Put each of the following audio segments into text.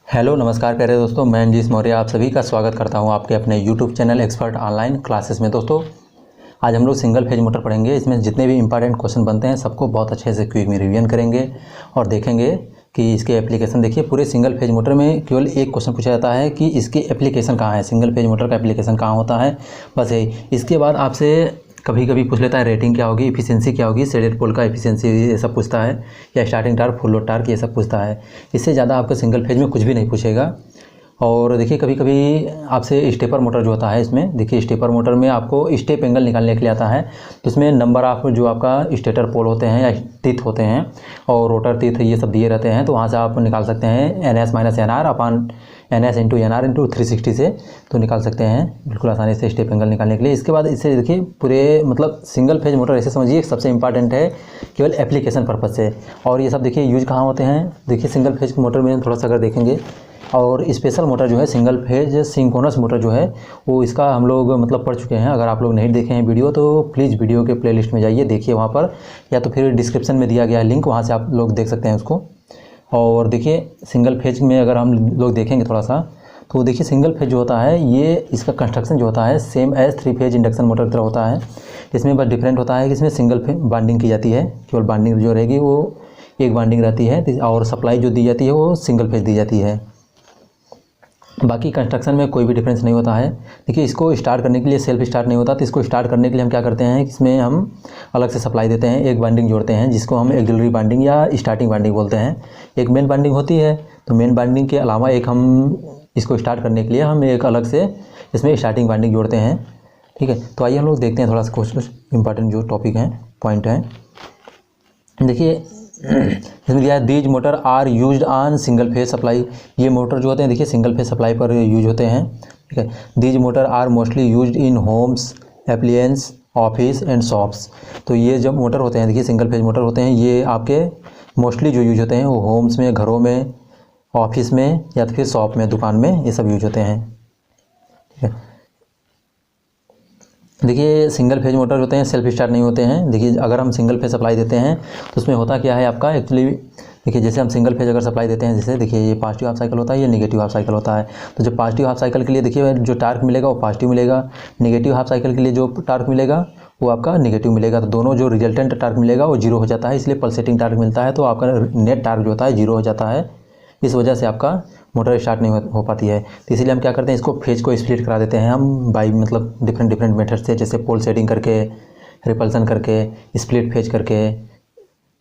Hello नमस्कार प्यारे दोस्तों, मैं अंजीश मौर्य आप सभी का स्वागत करता हूं आपके अपने YouTube channel expert online classes में। दोस्तों आज हम लोग सिंगल फेज मोटर पढ़ेंगे। इसमें जितने भी इंपॉर्टेंट क्वेश्चन बनते हैं सबको बहुत अच्छे से क्विक में रिवीजन करेंगे और देखेंगे कि इसके एप्लीकेशन। देखिए पूरे सिंगल फेज मोटर में केवल एक क्वेश्चन पूछा जाता है कि इसकी एप्लीकेशन कहाँ है, सिंगल फेज मोटर का एप्लीकेशन कहाँ होता है, बस यही। इसके बाद आपसे कभी कभी पूछ लेता है रेटिंग क्या होगी, इफिशिएंसी क्या होगी, शेडेड पोल का इफिशिएंसी ये सब पूछता है, या starting torque, full load torque, ये सब पूछता है। इससे ज़्यादा आपको सिंगल फेज में कुछ भी नहीं पूछेगा। और देखिए कभी कभी आपसे स्टेपर मोटर जो होता है, इसमें देखिए स्टेपर मोटर में आपको स्टेप एंगल निकालने के लिए आता है। तो इसमें नंबर ऑफ जो आपका स्टेटर पोल होते हैं या टीथ होते हैं और रोटर टीथ ये सब दिए रहते हैं, तो वहाँ से आप निकाल सकते हैं NS - NR upon NS × NR × 360 से, तो निकाल सकते हैं बिल्कुल आसानी से स्टेप एंगल निकालने के लिए। इसके बाद इसे देखिए पूरे मतलब सिंगल फेज मोटर ऐसे समझिए सबसे इंपॉर्टेंट है केवल एप्लीकेशन पर्पज़ से। और ये सब देखिए यूज कहाँ होते हैं, देखिए सिंगल फेज मोटर में थोड़ा सा अगर देखेंगे, और स्पेशल मोटर जो है सिंगल फेज सिंक्रोनस मोटर जो है वो इसका हम लोग मतलब पढ़ चुके हैं। अगर आप लोग नहीं देखे हैं वीडियो तो प्लीज़ वीडियो के प्लेलिस्ट में जाइए, देखिए वहाँ पर, या तो फिर डिस्क्रिप्शन में दिया गया है लिंक, वहाँ से आप लोग देख सकते हैं उसको। और देखिए सिंगल फेज में अगर हम लोग देखेंगे थोड़ा सा, तो देखिए सिंगल फेज जो होता है ये इसका कंस्ट्रक्शन जो होता है same as 3 phase induction motor की तरह होता है। इसमें बस डिफरेंट होता है कि इसमें सिंगल फेज बाइंडिंग की जाती है, केवल बाइंडिंग जो रहेगी वो एक बाइंडिंग रहती है, और सप्लाई जो दी जाती है वो सिंगल फेज दी जाती है। बाकी कंस्ट्रक्शन में कोई भी डिफरेंस नहीं होता है। देखिए इसको स्टार्ट करने के लिए सेल्फ स्टार्ट नहीं होता, तो इसको स्टार्ट करने के लिए हम क्या करते हैं, इसमें हम अलग से सप्लाई देते हैं, एक बाइंडिंग जोड़ते हैं जिसको हम ऑक्सिलरी बाइंडिंग या स्टार्टिंग बाइंडिंग बोलते हैं। एक मेन बाइंडिंग होती है, तो मेन बाइंडिंग के अलावा एक हम इसको स्टार्ट करने के लिए हम एक अलग से इसमें स्टार्टिंग बाइंडिंग जोड़ते हैं। ठीक है, तो आइए हम लोग देखते हैं थोड़ा सा कुछ इंपॉर्टेंट जो टॉपिक हैं, पॉइंट हैं। देखिए इसमें दिया है these motor are used on single phase supply. ये मोटर जो होते हैं देखिए सिंगल फेज सप्लाई पर यूज होते हैं। ठीक है, these motor are mostly used in homes, appliances, office and shops. तो ये जब मोटर होते हैं देखिए सिंगल फेज मोटर होते हैं, ये आपके मोस्टली जो यूज होते हैं वो होम्स में, घरों में, ऑफिस में, या तो फिर शॉप में, दुकान में, ये सब यूज होते हैं। ठीक है, देखिए सिंगल फेज मोटर होते हैं सेल्फ स्टार्ट नहीं होते हैं। देखिए अगर हम सिंगल फेज सप्लाई देते हैं तो उसमें होता क्या है आपका एक्चुअली, देखिए जैसे हम सिंगल फेज अगर सप्लाई देते हैं, जैसे देखिए ये पॉजिटिव हाफ साइकिल होता है, ये नेगेटिव हाफ साइकिल होता है। तो जो पॉजिटिव हाफ साइकिल के लिए देखिए जो टार्क मिलेगा वो पॉजिटिव मिलेगा, नेगेटिव हाफ साइकिल के लिए जो टार्क मिलेगा वो आपका नेगेटिव मिलेगा। तो दोनों जो रिजल्टेंट टार्क मिलेगा वो जीरो हो जाता है, इसलिए पल्सेटिंग टार्क मिलता है, तो आपका नेट टार्क जो होता है जीरो हो जाता है। इस वजह से आपका मोटर स्टार्ट नहीं हो पाती है। तो इसीलिए हम क्या करते हैं, इसको फेज को स्प्लिट करा देते हैं हम बाई मतलब डिफरेंट मेथड से, जैसे पोल सेटिंग करके, रिपल्सन करके, स्प्लिट फेज करके,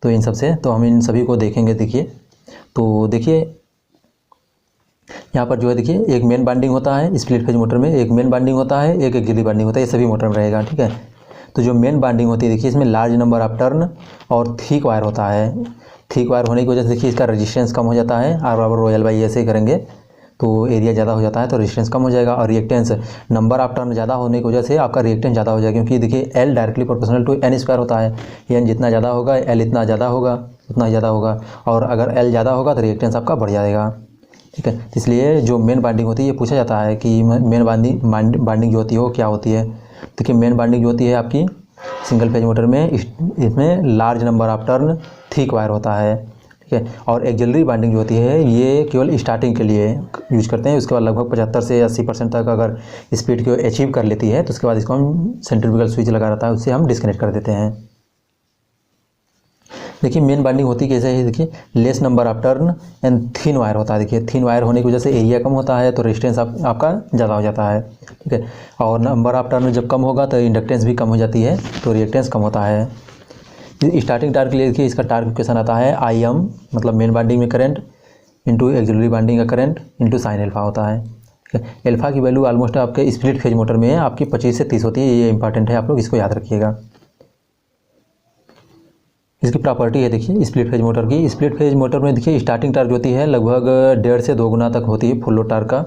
तो इन सब से तो हम इन सभी को देखेंगे। देखिए तो देखिए यहाँ पर जो है देखिए एक मेन बाइंडिंग होता है स्प्लिट फेज मोटर में, एक मेन बाइंडिंग होता है, एक ऑक्सिलरी बाइंडिंग होता है, ये सभी मोटर में रहेगा। ठीक है, तो जो मेन बाइंडिंग होती है देखिए इसमें लार्ज नंबर ऑफ टर्न और थिक वायर होता है। थिक वायर होने की वजह से देखिए इसका रेजिस्टेंस कम हो जाता है, R/L ऐसे ही करेंगे तो एरिया ज़्यादा हो जाता है तो रेजिस्टेंस कम हो जाएगा। और रिएक्टेंस नंबर ऑफ टर्न ज़्यादा होने की वजह से आपका रिएक्टेंस ज़्यादा हो जाएगा, क्योंकि देखिए L directly proportional to N² होता है। N जितना ज़्यादा होगा L इतना ज़्यादा होगा, उतना ही ज़्यादा होगा, और अगर L ज़्यादा होगा तो रिएक्टेंस आपका बढ़ जाएगा। ठीक है, इसलिए जो मेन बाइंडिंग होती है ये पूछा जाता है कि मेन बाइंडिंग जो होती है वो क्या होती है। देखिए मेन बाइंडिंग जो होती है आपकी सिंगल फेज मोटर में, इसमें large number of turn, thick wire होता है। ठीक है, और ऑक्सिलरी बाइंडिंग जो होती है ये केवल स्टार्टिंग के लिए यूज करते हैं। उसके बाद लगभग 75 से 80% तक अगर स्पीड को अचीव कर लेती है तो उसके बाद इसको हम सेंट्रीफ्यूगल स्विच लगा रहता है उससे हम डिस्कनेक्ट कर देते हैं। देखिए मेन बाइंडिंग होती कैसे है, देखिए less number of turn and thin wire होता है। देखिए थिन वायर होने की वजह से एरिया कम होता है तो रेजिस्टेंस आपका ज़्यादा हो जाता है। ठीक है, और नंबर ऑफ टर्न जब कम होगा तो इंडक्टेंस भी कम हो जाती है, तो रिएक्टेंस कम होता है। स्टार्टिंग टार्क के लिए देखिए इसका टार्क इक्वेशन आता है IM मतलब मेन बाइंडिंग में करंट इंटू ऑक्सिलरी बाइंडिंग का करंट इंटू साइन एल्फा होता है। ठीक है, एल्फा की वैल्यू ऑलमोस्ट आपके स्प्लिट फेज मोटर में है आपकी 25 से 30 होती है, ये इंपॉर्टेंट है, आप लोग इसको याद रखिएगा। इसकी प्रॉपर्टी है देखिए स्प्लिट फेज मोटर की, स्प्लिट फेज मोटर में देखिए स्टार्टिंग टार्क होती है लगभग 1.5 से 2 गुना तक होती है फुल लोड टार्क का।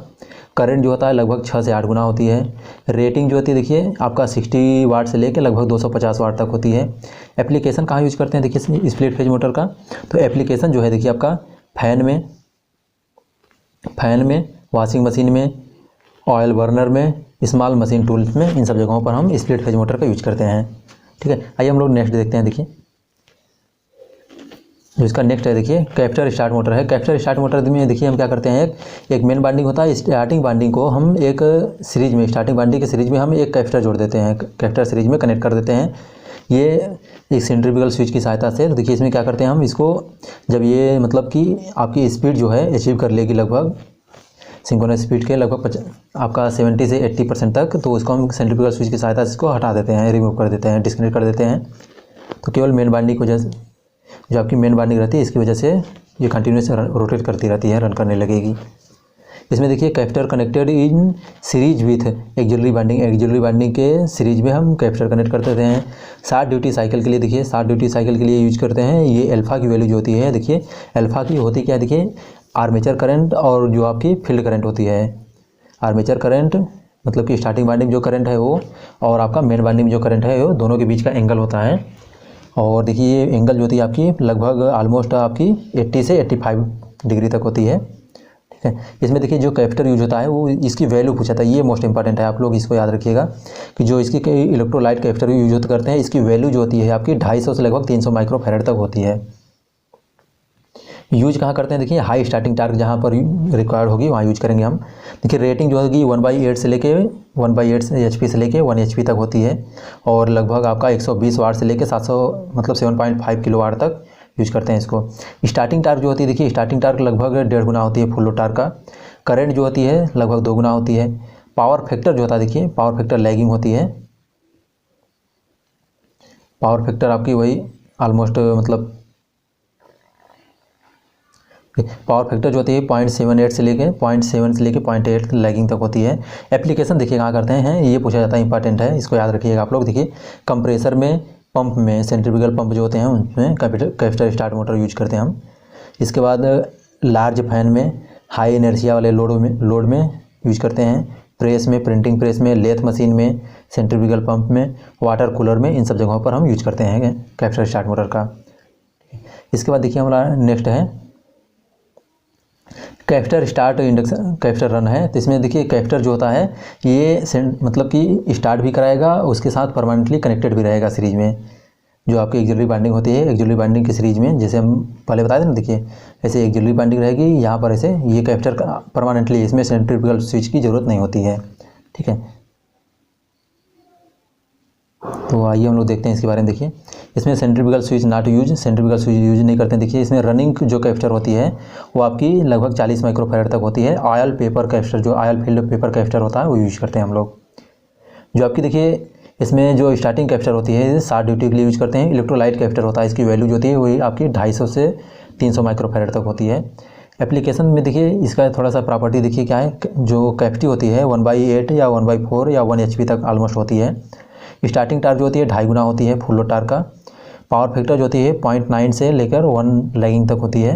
करंट जो होता है लगभग 6 से 8 गुना होती है। रेटिंग जो होती है देखिए आपका 60 वाट से लेकर लगभग 250 वाट तक होती है। एप्लीकेशन कहाँ यूज करते हैं देखिए स्प्लिट फेज मोटर का, तो एप्लीकेशन जो है देखिए आपका फैन में, वॉशिंग मशीन में, ऑयल बर्नर में, स्मॉल मशीन टूल्स में, इन सब जगहों पर हम स्प्लिट फेज मोटर का यूज करते हैं। ठीक है, आइए हम लोग नेक्स्ट देखते हैं। देखिए जो इसका नेक्स्ट है देखिए कैपेसिटर स्टार्ट मोटर है। कैपेसिटर स्टार्ट मोटर में देखिए हम क्या करते हैं, एक मेन वाइंडिंग होता है, स्टार्टिंग वाइंडिंग को हम एक सीरीज में, स्टार्टिंग वाइंडिंग के सीरीज में हम एक कैपेसिटर जोड़ देते हैं, कैपेसिटर सीरीज में कनेक्ट कर देते हैं। ये एक सेंट्रीफ्यूगल स्विच की सहायता से। देखिए इसमें क्या करते हैं हम, इसको जब ये मतलब कि आपकी स्पीड जो है अचीव कर लेगी लगभग सिंक्रोनस स्पीड के लगभग आपका 70 से 80% तक, तो इसको हम सेंट्रीफ्यूगल स्विच की सहायता से इसको हटा देते हैं, रिमूव कर देते हैं, डिस्कनेक्ट कर देते हैं। तो केवल मेन वाइंडिंग की वजह से, जो आपकी मेन वाइंडिंग रहती है इसकी वजह से ये कंटिन्यूस रोटेट करती रहती है, रन करने लगेगी। इसमें देखिए capacitor connected in series with axillary winding, axillary winding के सीरीज में हम कैपेसिटर कनेक्ट करते हैं। 60 ड्यूटी साइकिल के लिए, देखिए 60 ड्यूटी साइकिल के लिए यूज करते हैं। ये अल्फा की वैल्यू जो होती है, देखिए अल्फा की होती क्या है, देखिए आर्मेचर करंट और जो आपकी फील्ड करंट होती है। आर्मेचर करंट मतलब कि स्टार्टिंग वाइंडिंग जो करंट है वो, और आपका मेन वाइंडिंग जो करंट है वो, दोनों के बीच का एंगल होता है। और देखिए ये एंगल जो होती है आपकी लगभग ऑलमोस्ट आपकी 80 से 85 डिग्री तक होती है, ठीक है। इसमें देखिए जो कैपेसिटर यूज होता है वो इसकी वैल्यू पूछा था, ये मोस्ट इंपॉर्टेंट है, आप लोग इसको याद रखिएगा कि जो इसकी इलेक्ट्रोलाइट कैपेसिटर यूज करते हैं इसकी वैल्यू जो होती है आपकी 250 से लगभग 300 माइक्रोफैराड तक होती है। यूज कहाँ करते हैं, देखिए हाई स्टार्टिंग टार्क जहाँ पर रिक्वायर्ड होगी वहाँ यूज करेंगे हम। देखिए रेटिंग जो होगी 1/8 से लेके 1/8 HP से लेके 1 HP तक होती है, और लगभग आपका 120 वाट से लेके 700 मतलब 7.5 किलो वाट तक यूज करते हैं इसको। स्टार्टिंग टार्क जो होती है, देखिए स्टार्टिंग टार्क लगभग 1.5 गुना होती है फुल लोड टार्क का। करंट जो होती है लगभग 2 गुना होती है। पावर फैक्टर जो होता है, देखिए पावर फैक्टर लैगिंग होती है। पावर फैक्टर आपकी वही ऑलमोस्ट मतलब पावर फैक्टर जो होती है 0.78 से लेके 0.7 से लेके 0.8 लैगिंग तक होती है। एप्लीकेशन देखिए कहाँ करते हैं, ये पूछा जाता है, इंपॉर्टेंट है, इसको याद रखिएगा आप लोग। देखिए कंप्रेसर में, पंप में, सेंट्रीफ्यूगल पंप जो होते हैं उनमें कैपेसिटर स्टार्ट मोटर यूज करते हैं हम। इसके बाद लार्ज फैन में, हाई एनर्जिया वाले लोड में यूज करते हैं। प्रेस में, प्रिंटिंग प्रेस में, लेथ मशीन में, सेंट्रीफ्यूगल पंप में, वाटर कूलर में, इन सब जगहों पर हम यूज करते हैं कैपेसिटर स्टार्ट मोटर का। इसके बाद देखिए हमारा नेक्स्ट है capacitor start induction capacitor run है। तो इसमें देखिए कैपेसिटर जो होता है ये मतलब कि स्टार्ट भी कराएगा, उसके साथ परमानेंटली कनेक्टेड भी रहेगा सीरीज में। जो आपकी एक्सिलरी बाइंडिंग होती है, एक्सिलरी बाइंडिंग की सीरीज में, जैसे हम पहले बताए थे ना, देखिए ऐसे एक्सिलरी बाइंडिंग रहेगी, यहाँ पर ऐसे ये कैपेसिटर परमानेंटली, इसमें सेंट्रीफ्यूगल स्विच की ज़रूरत नहीं होती है, ठीक है। तो आइए हम लोग देखते हैं इसके बारे में। देखिए इसमें centrifugal switch not use, centrifugal switch use नहीं करते हैं। देखिए इसमें रनिंग जो कैपेसिटर होती है वो आपकी लगभग 40 माइक्रोफैराड तक होती है। ऑयल पेपर कैपेसिटर, जो ऑयल फील्ड पेपर कैपेसिटर होता है वो यूज करते हैं हम लोग। जो आपकी देखिए इसमें जो स्टार्टिंग कैपेसिटर होती है 60 ड्यूटी के लिए यूज करते हैं। इलेक्ट्रोलाइट कैपेसिटर होता है, इसकी वैल्यू जो होती है वही आपकी 250 से 300 माइक्रोफैराड तक होती है। एप्लीकेशन में देखिए इसका थोड़ा सा प्रॉपर्टी देखिए क्या है, जो कैपेसिटी होती है 1/8 या 1/4 या 1 HP तक ऑलमोस्ट होती है। स्टार्टिंग टार्क जो होती है 2.5 गुना होती है फुल लोड टार्क का। पावर फैक्टर जो होती है 0.9 से लेकर 1 लैगिंग तक होती है।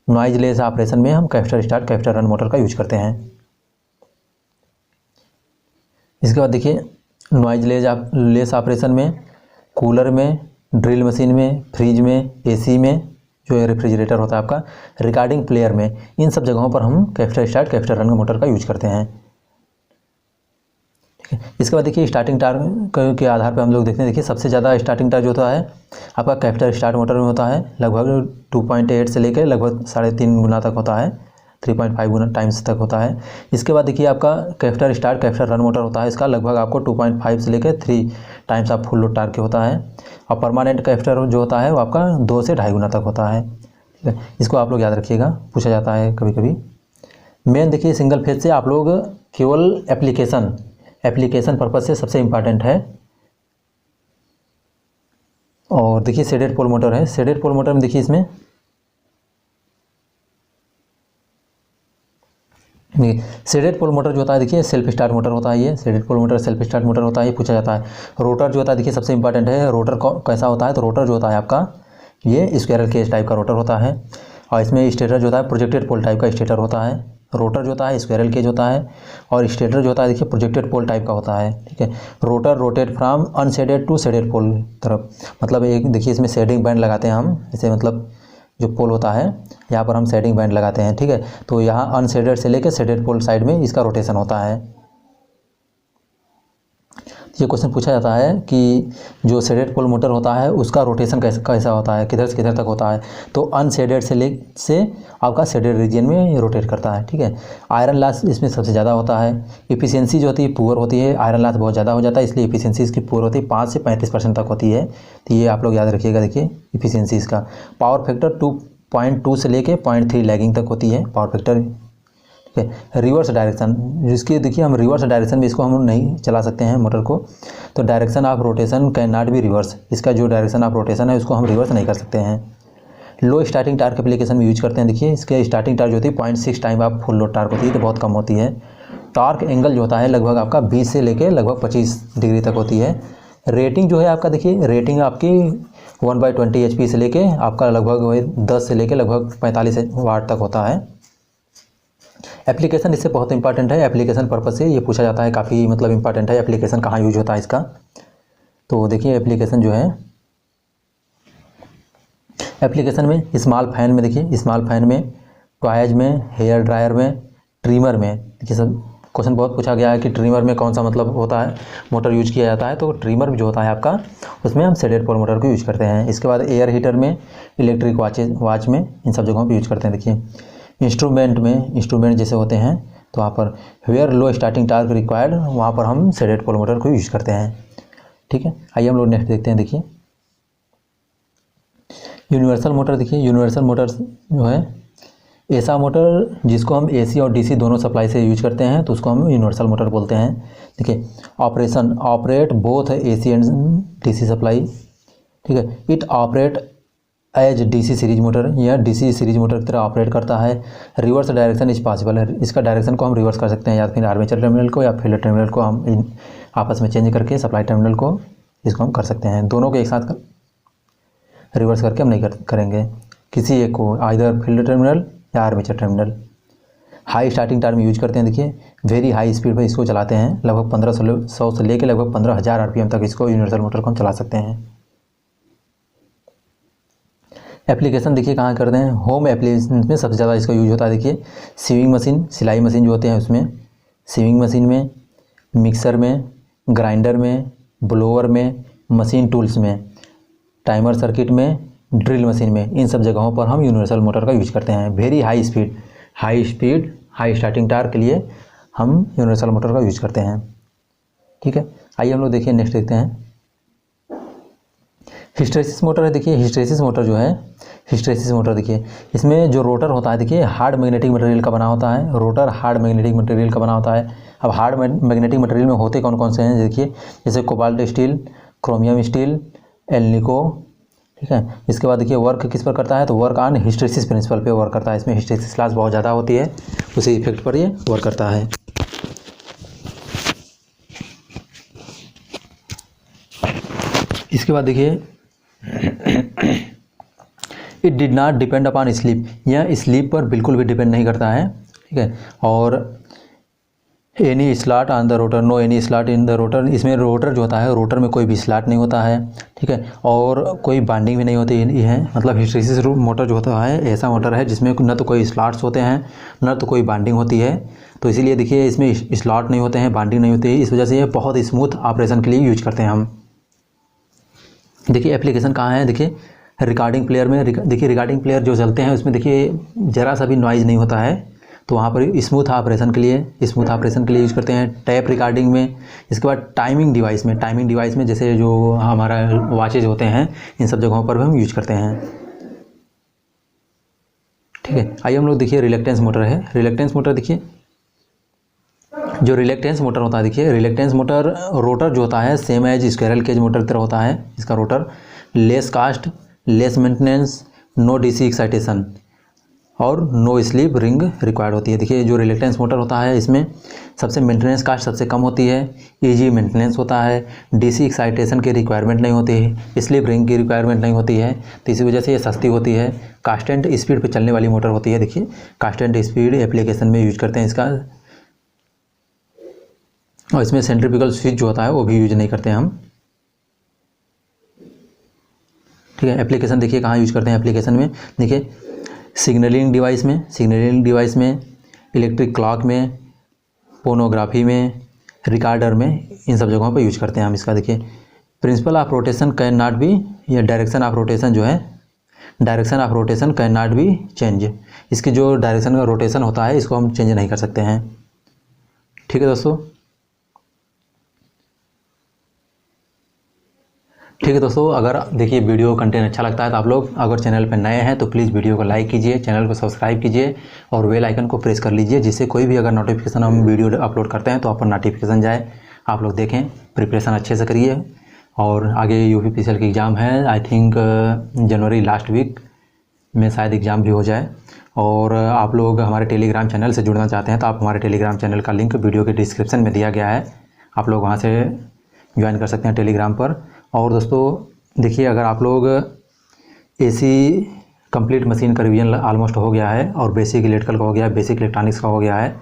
नॉइज लेस ऑपरेशन में हम capacitor start, capacitor run motor का यूज करते हैं। इसके बाद देखिए नॉइज लेस ऑपरेशन में, कूलर में, ड्रिल मशीन में, फ्रिज में, AC में, जो रेफ्रिजरेटर होता है आपका, रिकॉर्डिंग प्लेयर में, इन सब जगहों पर हम capacitor start, capacitor run motor का यूज करते हैं। इसके बाद देखिए स्टार्टिंग टार्क के आधार पर हम लोग देखते हैं। देखिए सबसे ज़्यादा स्टार्टिंग टार्क जो होता है आपका कैपेसिटर स्टार्ट मोटर में होता है, लगभग 2.8 से लेकर लगभग 3.5 गुना तक होता है, 3.5 गुना टाइम्स तक होता है। इसके बाद देखिए आपका capacitor start, capacitor run motor होता है, इसका लगभग आपको 2.5 से लेकर 3 टाइम्स आप फुल लोड टार्क के होता है। और परमानेंट कैपेसिटर जो होता है वो आपका 2 से 2.5 गुना तक होता है, ठीक है। इसको आप लोग याद रखिएगा, पूछा जाता है कभी कभी। मेन देखिए सिंगल फेज से आप लोग केवल एप्लीकेशन पर्पज से सबसे इम्पॉर्टेंट है। और देखिए शेडेड पोल मोटर है। शेडेड पोल मोटर में देखिए इसमें शेडेड पोल मोटर जो होता है, देखिए सेल्फ स्टार्ट मोटर होता है। ये shaded pole motor self start motor होता है, ये पूछा जाता है। रोटर जो होता है देखिए सबसे इंपॉर्टेंट है। रोटर कैसा होता है, तो रोटर जो होता है आपका ये स्क्वायरल केज टाइप का रोटर होता है। और इसमें स्टेटर जो होता है प्रोजेक्टेड पोल टाइप का स्टेटर होता है। रोटर जो होता है स्क्वायरल केज होता है, और स्टेटर जो होता है देखिए प्रोजेक्टेड पोल टाइप का होता है, ठीक है। Rotor rotate from unshaded to shaded pole तरफ, मतलब एक देखिए इसमें शेडिंग बैंड लगाते हैं हम, जैसे मतलब जो पोल होता है यहाँ पर हम शेडिंग बैंड लगाते हैं, ठीक है। तो यहाँ अनशेडेड से लेकर शेडेड पोल साइड में इसका रोटेशन होता है। ये क्वेश्चन पूछा जाता है कि जो शेडेड पोल मोटर होता है उसका रोटेशन कैसा होता है, किधर से किधर तक होता है। तो अनशेडेड से आपका शेडेड रीजन में रोटेट करता है, ठीक है। आयरन लॉस इसमें सबसे ज़्यादा होता है। इफिशियंसी जो होती है पुअर होती है, आयरन लॉस बहुत ज़्यादा हो जाता है, इसलिए इफिशियंसी इसकी पुअर होती है, 5 से 35% तक होती है। तो ये आप लोग याद रखिएगा। देखिए इफिशियंसी इसका पावर फैक्टर 2.2 से लेके 0.3 लैगिंग तक होती है पावर फैक्टर, ठीक है। रिवर्स डायरेक्शन, जिसकी देखिए हम रिवर्स डायरेक्शन में इसको हम नहीं चला सकते हैं मोटर को। तो direction of rotation can not be reverse, इसका जो डायरेक्शन ऑफ रोटेशन है उसको हम रिवर्स नहीं कर सकते हैं। लो स्टार्टिंग टार्क एप्लीकेशन में यूज करते हैं। देखिए इसके स्टार्टिंग टार्क जो होती है 0.6 टाइम आप फुल लोड टार्क होती है, तो बहुत कम होती है। टार्क एंगल जो होता है लगभग आपका 20 से लेकर लगभग 25 डिग्री तक होती है। रेटिंग जो है आपका, देखिए रेटिंग आपकी 1/20 HP से लेके आपका लगभग 10 से लेकर लगभग 45 वाट तक होता है। एप्लीकेशन इससे बहुत इंपॉर्टेंट है, एप्लीकेशन पर्पस से ये पूछा जाता है, काफ़ी मतलब इंपॉर्टेंट है। एप्लीकेशन कहाँ यूज होता है इसका, तो देखिए एप्लीकेशन जो है, एप्लीकेशन में स्मॉल फैन में, देखिए स्मॉल फैन में, टॉयज में, हेयर ड्रायर में, ट्रिमर में। देखिए सब क्वेश्चन बहुत पूछा गया है कि ट्रिमर में कौन सा मतलब होता है मोटर यूज किया जाता है। तो ट्रिमर जो होता है आपका उसमें हम शेडेड पोल मोटर को यूज करते हैं। इसके बाद एयर हीटर में, इलेक्ट्रिक वॉच में, इन सब जगहों पर यूज करते हैं। देखिए इंस्ट्रूमेंट जैसे होते हैं तो वहाँ पर where low starting torque required, वहाँ पर हम शेडेड पोल मोटर को यूज करते हैं, ठीक है। आइए हम लोग नेक्स्ट देखते हैं। देखिए यूनिवर्सल मोटर, देखिए यूनिवर्सल मोटर जो है ऐसा मोटर जिसको हम AC और DC दोनों सप्लाई से यूज करते हैं, तो उसको हम यूनिवर्सल मोटर बोलते हैं। देखिए operate both AC and DC supply, ठीक है। It operate as DC series motor, या DC सीरीज मोटर की तरह ऑपरेट करता है। रिवर्स डायरेक्शन इज पॉसिबल है, इसका डायरेक्शन को हम रिवर्स कर सकते हैं, या फिर आर्मेचर टर्मिनल को या फील्ड टर्मिनल को हम आपस में चेंज करके सप्लाई टर्मिनल को इसको हम कर सकते हैं। दोनों को एक साथ रिवर्स करके हम नहीं करेंगे, किसी एक को, आइदर फील्ड टर्मिनल या armature terminal. High starting term use करते हैं। देखिए वेरी हाई स्पीड पर इसको चलाते हैं, लगभग 1500 से लेकर लगभग 15,000 RPM तक इसको यूनिवर्सल मोटर को हम चला सकते हैं। एप्लीकेशन देखिए कहाँ करते हैं, होम एप्लीकेशन में सबसे ज़्यादा इसका यूज होता है। देखिए सीविंग मशीन, सिलाई मशीन जो होते हैं उसमें, सीविंग मशीन में, मिक्सर में, ग्राइंडर में, ब्लोअर में, मशीन टूल्स में, टाइमर सर्किट में, ड्रिल मशीन में, इन सब जगहों पर हम यूनिवर्सल मोटर का यूज करते हैं। Very high speed, high starting torque के लिए हम यूनिवर्सल मोटर का यूज करते हैं, ठीक है। आइए हम लोग देखिए नेक्स्ट देखते हैं। हिस्टेरेसिस मोटर है। देखिए हिस्टेरेसिस मोटर जो है, हिस्टेरेसिस मोटर देखिए इसमें जो रोटर होता है, देखिए हार्ड मैग्नेटिक मटेरियल का बना होता है। रोटर हार्ड मैग्नेटिक मटेरियल का बना होता है। अब हार्ड मैग्नेटिक मटेरियल में होते कौन कौन से हैं, देखिए जैसे cobalt steel, chromium steel, alnico, ठीक है। इसके बाद देखिए वर्क किस पर करता है, तो वर्क ऑन हिस्टेरेसिस प्रिंसिपल पे वर्क करता है। इसमें हिस्टेरेसिस क्लास बहुत ज़्यादा होती है, उसी इफेक्ट पर ये वर्क करता है। इसके बाद देखिए it did not depend upon sleep, यह स्लीप पर बिल्कुल भी डिपेंड नहीं करता है, ठीक है। और any slot on the rotor, no any slot in the rotor, इसमें रोटर जो होता है, रोटर में कोई भी स्लॉट नहीं होता है, ठीक है। और कोई बाइंडिंग भी नहीं होती है। मतलब हिस्टेरेसिस मोटर जो होता है ऐसा मोटर है जिसमें न तो कोई स्लॉट्स होते हैं, न तो कोई बाइंडिंग होती है। तो इसीलिए देखिए इसमें स्लॉट नहीं होते हैं, बाइंडिंग नहीं होती है, इस वजह से ये बहुत स्मूथ ऑपरेशन के लिए यूज करते हैं हम। देखिए एप्लीकेशन कहाँ है, देखिए रिकॉर्डिंग प्लेयर में। देखिए रिकॉर्डिंग प्लेयर जो चलते हैं उसमें देखिए ज़रा सा भी नॉइज़ नहीं होता है, तो वहाँ पर स्मूथ ऑपरेशन के लिए यूज़ करते हैं। टैप रिकॉर्डिंग में। इसके बाद टाइमिंग डिवाइस में जैसे जो हमारा वॉचेज होते हैं, इन सब जगहों पर भी हम यूज करते हैं, ठीक है। आइए हम लोग देखिए रिलक्टेंस मोटर है। रिलक्टेंस मोटर देखिए, जो रिलक्टेंस मोटर होता है, देखिए रिलक्टेंस मोटर रोटर जो होता है same as squirrel cage motor की तरह होता है। इसका rotor less cost, less maintenance, no DC excitation और नो स्लीप रिंग रिक्वायर्ड होती है। देखिए जो रिलक्टेंस मोटर होता है इसमें सबसे मेंटेनेंस कास्ट सबसे कम होती है, इजी मेंटेनेंस होता है, DC एक्साइटेशन की रिक्वायरमेंट नहीं होती है, स्लीप रिंग की रिक्वायरमेंट नहीं होती है, तो इसी वजह से ये सस्ती होती है। कांस्टेंट स्पीड पे चलने वाली मोटर होती है। देखिए कांस्टेंट स्पीड एप्लीकेशन में यूज करते हैं इसका, और इसमें सेंट्रीफ्यूगल स्विच जो होता है वो भी यूज नहीं करते हैं हम, ठीक है। एप्लीकेशन देखिए कहाँ यूज करते हैं एप्लीकेशन में, देखिए सिग्नलिंग डिवाइस में, इलेक्ट्रिक क्लॉक में, फोनोग्राफी में, रिकॉर्डर में, इन सब जगहों पर यूज करते हैं हम इसका। देखिए principle of rotation can not be, या डायरेक्शन ऑफ रोटेशन जो है, direction of rotation can not be change, इसकी जो डायरेक्शन का रोटेशन होता है इसको हम चेंज नहीं कर सकते हैं। ठीक है दोस्तों, ठीक है दोस्तों, अगर देखिए वीडियो कंटेंट अच्छा लगता है तो आप लोग अगर चैनल पर नए हैं तो प्लीज़ वीडियो को लाइक कीजिए, चैनल को सब्सक्राइब कीजिए और बेल आइकन को प्रेस कर लीजिए, जिससे कोई भी अगर नोटिफिकेशन हम वीडियो अपलोड करते हैं तो आप पर नोटिफिकेशन जाए, आप लोग देखें। प्रिपरेशन अच्छे से करिए और आगे यूपीपीसीएल की एग्ज़ाम है, आई थिंक जनवरी लास्ट वीक में शायद एग्ज़ाम भी हो जाए। और आप लोग हमारे टेलीग्राम चैनल से जुड़ना चाहते हैं तो आप हमारे टेलीग्राम चैनल का लिंक वीडियो के डिस्क्रिप्शन में दिया गया है, आप लोग वहाँ से ज्वाइन कर सकते हैं टेलीग्राम पर। और दोस्तों देखिए, अगर आप लोग एसी कंप्लीट मशीन का रिवीजन ऑलमोस्ट हो गया है और बेसिक इलेक्ट्रिकल का हो गया है, बेसिक इलेक्ट्रॉनिक्स का हो गया है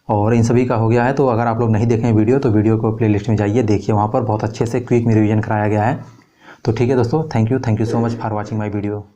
और इन सभी का हो गया है, तो अगर आप लोग नहीं देखें वीडियो तो वीडियो को प्लेलिस्ट में जाइए, देखिए वहाँ पर बहुत अच्छे से क्विक में रिवीजन कराया गया है। तो ठीक है दोस्तों, thank you so much for watching my video.